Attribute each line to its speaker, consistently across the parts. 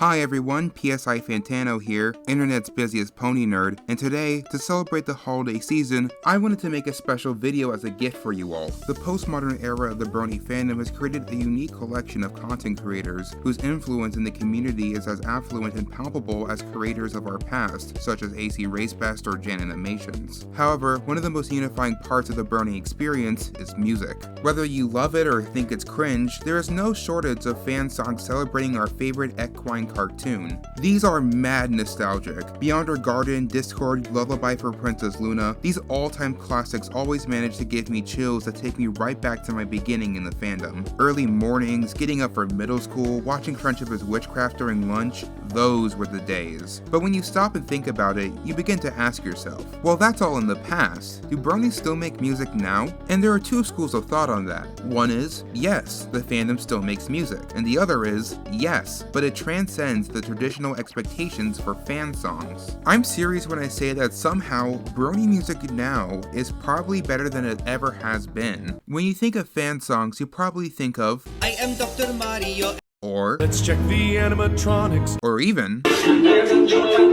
Speaker 1: Hi everyone, PSI Fantano here, internet's busiest pony nerd, and today, to celebrate the holiday season, I wanted to make a special video as a gift for you all. The postmodern era of the Brony fandom has created a unique collection of content creators whose influence in the community is as affluent and palpable as creators of our past, such as AC Racebest or Jan Animations. However, one of the most unifying parts of the Brony experience is music. Whether you love it or think it's cringe, there is no shortage of fan songs celebrating our favorite equine cartoon. These are mad nostalgic. Beyond Our Garden, Discord, Lullaby for Princess Luna, these all-time classics always manage to give me chills that take me right back to my beginning in the fandom. Early mornings, getting up for middle school, watching Friendship is Witchcraft during lunch, those were the days. But when you stop and think about it, you begin to ask yourself, well, that's all in the past. Do bronies still make music now? And there are two schools of thought on that. One is, yes, the fandom still makes music. And the other is, yes, but it transcends the traditional expectations for fan songs. I'm serious when I say that somehow, brony music now is probably better than it ever has been. When you think of fan songs, you probably think of I am Dr. Mario, or let's check the animatronics, or even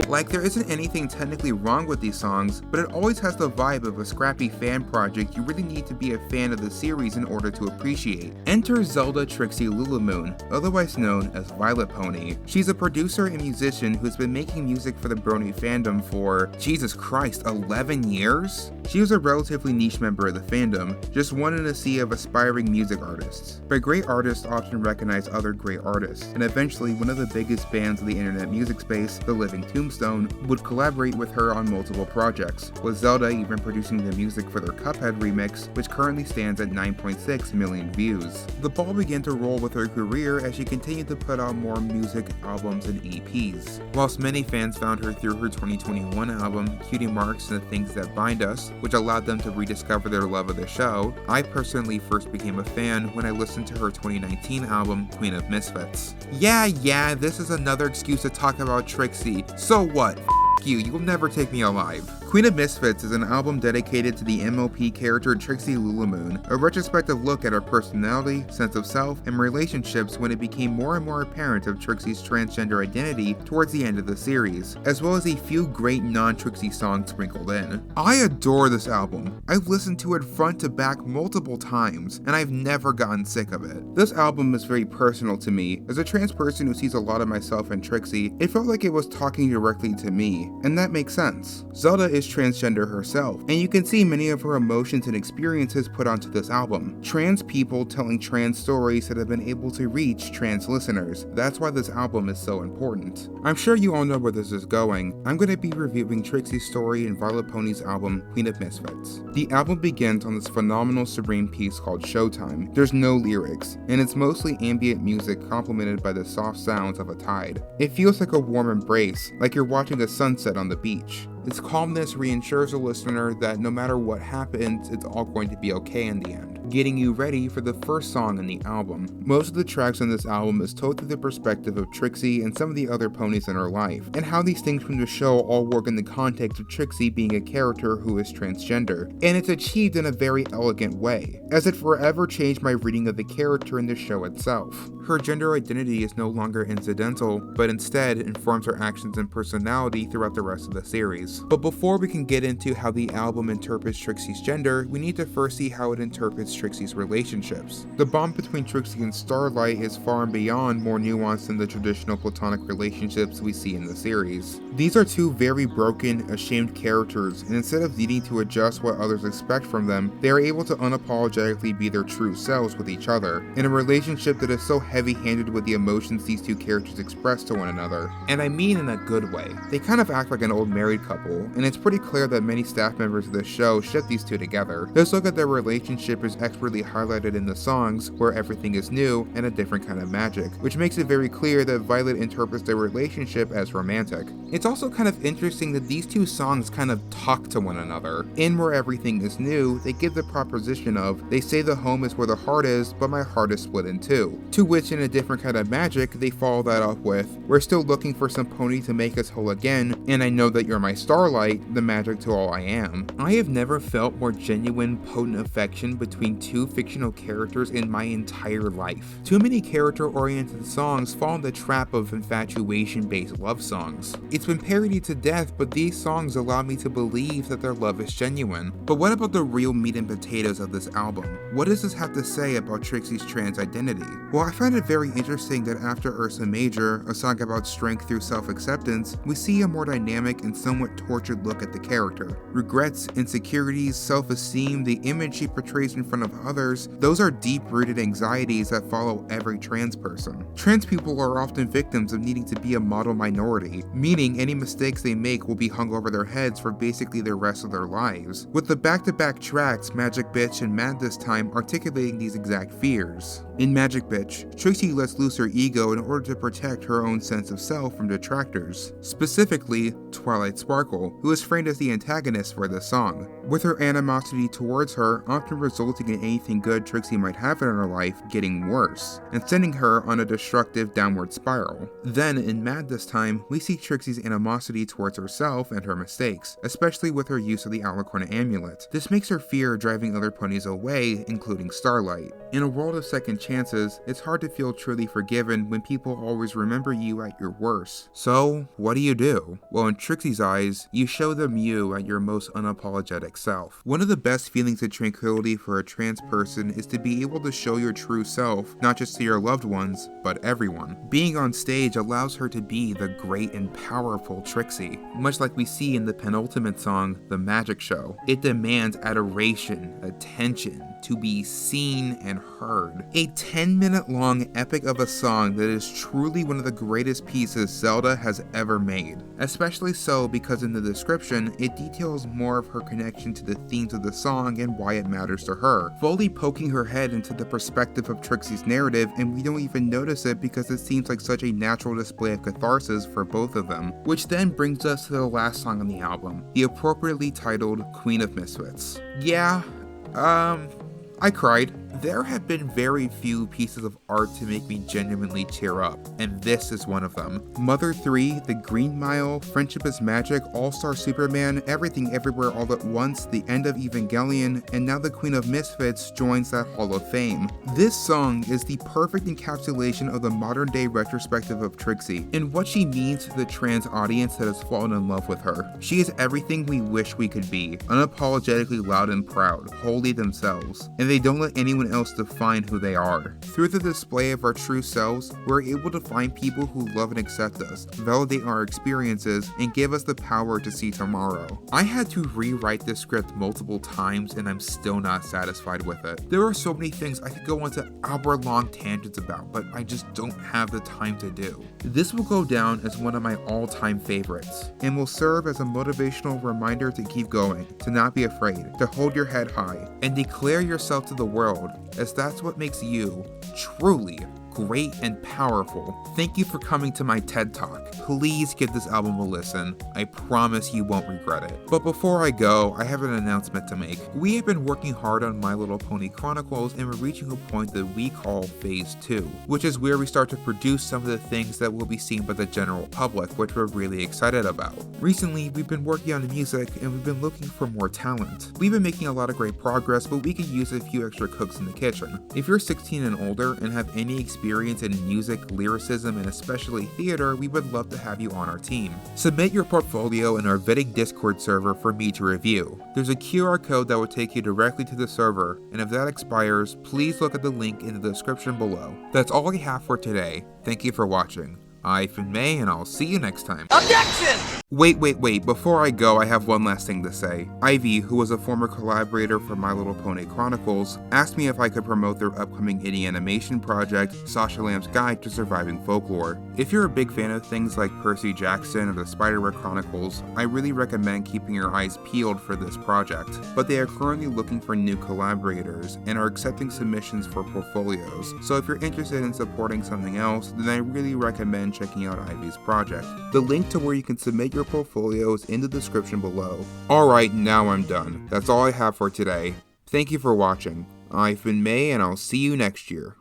Speaker 1: like there isn't anything technically wrong with these songs, but it always has the vibe of a scrappy fan project you really need to be a fan of the series in order to appreciate. Enter Zelda Trixie Lulamoon, otherwise known as Vylet Pony. She's a producer and musician who's been making music for the Brony fandom for, Jesus Christ, 11 years? She was a relatively niche member of the fandom, just one in a sea of aspiring music artists. But great artists often recognize other great artists, and eventually one of the biggest bands of the internet music space, The Living Tombstone, would collaborate with her on multiple projects, with Zelda even producing the music for their Cuphead remix, which currently stands at 9.6 million views. The ball began to roll with her career as she continued to put out more music, albums, and EPs. Whilst many fans found her through her 2021 album, Cutie Marks and the Things That Bind Us, which allowed them to rediscover their love of the show, I personally first became a fan when I listened to her 2019 album, Queen of Misfits. Yeah, this is another excuse to talk about Trixie. So what? You, you'll never take me alive. Queen of Misfits is an album dedicated to the MLP character Trixie Lulamoon, a retrospective look at her personality, sense of self, and relationships when it became more and more apparent of Trixie's transgender identity towards the end of the series, as well as a few great non-Trixie songs sprinkled in. I adore this album. I've listened to it front to back multiple times, and I've never gotten sick of it. This album is very personal to me. As a trans person who sees a lot of myself in Trixie, it felt like it was talking directly to me, and that makes sense. Zelda is transgender herself, and you can see many of her emotions and experiences put onto this album. Trans people telling trans stories that have been able to reach trans listeners. That's why this album is so important. I'm sure you all know where this is going. I'm going to be reviewing Trixie's story in Vylet Pony's album, Queen of Misfits. The album begins on this phenomenal serene piece called Showtime. There's no lyrics, and it's mostly ambient music complemented by the soft sounds of a tide. It feels like a warm embrace, like you're watching a sunset on the beach. Its calmness reassures the listener that no matter what happens, it's all going to be okay in the end, getting you ready for the first song in the album. Most of the tracks on this album is told through the perspective of Trixie and some of the other ponies in her life, and how these things from the show all work in the context of Trixie being a character who is transgender, and it's achieved in a very elegant way, as it forever changed my reading of the character in the show itself. Her gender identity is no longer incidental, but instead informs her actions and personality throughout the rest of the series. But before we can get into how the album interprets Trixie's gender, we need to first see how it interprets Trixie's relationships. The bond between Trixie and Starlight is far and beyond more nuanced than the traditional platonic relationships we see in the series. These are two very broken, ashamed characters, and instead of needing to adjust what others expect from them, they are able to unapologetically be their true selves with each other, in a relationship that is so heavy-handed with the emotions these two characters express to one another. And I mean in a good way. They kind of act like an old married couple, and it's pretty clear that many staff members of the show ship these two together. Let's look at their relationship is expertly highlighted in the songs, Where Everything Is New and A Different Kind of Magic, which makes it very clear that Vylet interprets their relationship as romantic. It's also kind of interesting that these two songs kind of talk to one another. In Where Everything Is New, they give the proposition of, they say the home is where the heart is, but my heart is split in two. To which in A Different Kind of Magic, they follow that up with, we're still looking for some pony to make us whole again, and I know that you're my Starlight, the magic to all I am. I have never felt more genuine, potent affection between knowing 2 fictional characters in my entire life. Too many character-oriented songs fall in the trap of infatuation-based love songs. It's been parodied to death, but these songs allow me to believe that their love is genuine. But what about the real meat and potatoes of this album? What does this have to say about Trixie's trans identity? Well, I find it very interesting that after Ursa Major, a song about strength through self-acceptance, we see a more dynamic and somewhat tortured look at the character. Regrets, insecurities, self-esteem, the image she portrays in front of others, those are deep-rooted anxieties that follow every trans person. Trans people are often victims of needing to be a model minority, meaning any mistakes they make will be hung over their heads for basically the rest of their lives, with the back-to-back tracks Magic Bitch and Mad This Time articulating these exact fears. In Magic Bitch, Trixie lets loose her ego in order to protect her own sense of self from detractors, specifically Twilight Sparkle, who is framed as the antagonist for this song, with her animosity towards her often resulting in anything good Trixie might have in her life getting worse, and sending her on a destructive downward spiral. Then, in Mad This Time, we see Trixie's animosity towards herself and her mistakes, especially with her use of the Alicorn amulet. This makes her fear driving other ponies away, including Starlight. In a world of second chances, it's hard to feel truly forgiven when people always remember you at your worst. So, what do? Well, in Trixie's eyes, you show them you at your most unapologetic self. One of the best feelings of tranquility for a trans person is to be able to show your true self, not just to your loved ones, but everyone. Being on stage allows her to be the great and powerful Trixie, much like we see in the penultimate song, The Magic Show. It demands adoration, attention, to be seen and heard. A 10-minute long epic of a song that is truly one of the greatest pieces Zelda has ever made. Especially so because in the description, it details more of her connection to the themes of the song and why it matters to her, fully poking her head into the perspective of Trixie's narrative, and we don't even notice it because it seems like such a natural display of catharsis for both of them. Which then brings us to the last song on the album, the appropriately titled Queen of Misfits. Yeah, I cried. There have been very few pieces of art to make me genuinely tear up, and this is one of them. Mother 3, The Green Mile, Friendship is Magic, All-Star Superman, Everything Everywhere All at Once, The End of Evangelion, and now the Queen of Misfits joins that Hall of Fame. This song is the perfect encapsulation of the modern-day retrospective of Trixie, and what she means to the trans audience that has fallen in love with her. She is everything we wish we could be, unapologetically loud and proud, wholly themselves, and they don't let anyone else define who they are. Through the display of our true selves, we're able to find people who love and accept us, validate our experiences, and give us the power to see tomorrow. I had to rewrite this script multiple times and I'm still not satisfied with it. There are so many things I could go on to hour-long tangents about, but I just don't have the time to do. This will go down as one of my all-time favorites, and will serve as a motivational reminder to keep going, to not be afraid, to hold your head high, and declare yourself to the world, as that's what makes you truly great and powerful. Thank you for coming to my TED Talk. Please give this album a listen. I promise you won't regret it. But before I go, I have an announcement to make. We have been working hard on My Little Pony Chronicles and we're reaching a point that we call Phase 2, which is where we start to produce some of the things that will be seen by the general public, which we're really excited about. Recently, we've been working on music and we've been looking for more talent. We've been making a lot of great progress, but we could use a few extra cooks in the kitchen. If you're 16 and older and have any experience in music, lyricism, and especially theater, we would love to have you on our team. Submit your portfolio in our vetting Discord server for me to review. There's a QR code that will take you directly to the server, and if that expires, please look at the link in the description below. That's all I have for today. Thank you for watching. I've been May, and I'll see you next time. Objection! Wait, before I go, I have one last thing to say. Ivy, who was a former collaborator for My Little Pony Chronicles, asked me if I could promote their upcoming indie animation project, Sasha Lamb's Guide to Surviving Folklore. If you're a big fan of things like Percy Jackson or the Spiderwick Chronicles, I really recommend keeping your eyes peeled for this project. But they are currently looking for new collaborators and are accepting submissions for portfolios, so if you're interested in supporting something else, then I really recommend checking out Ivy's project. The link to where you can submit your portfolio is in the description below. Alright, now I'm done. That's all I have for today. Thank you for watching. I've been May, and I'll see you next year.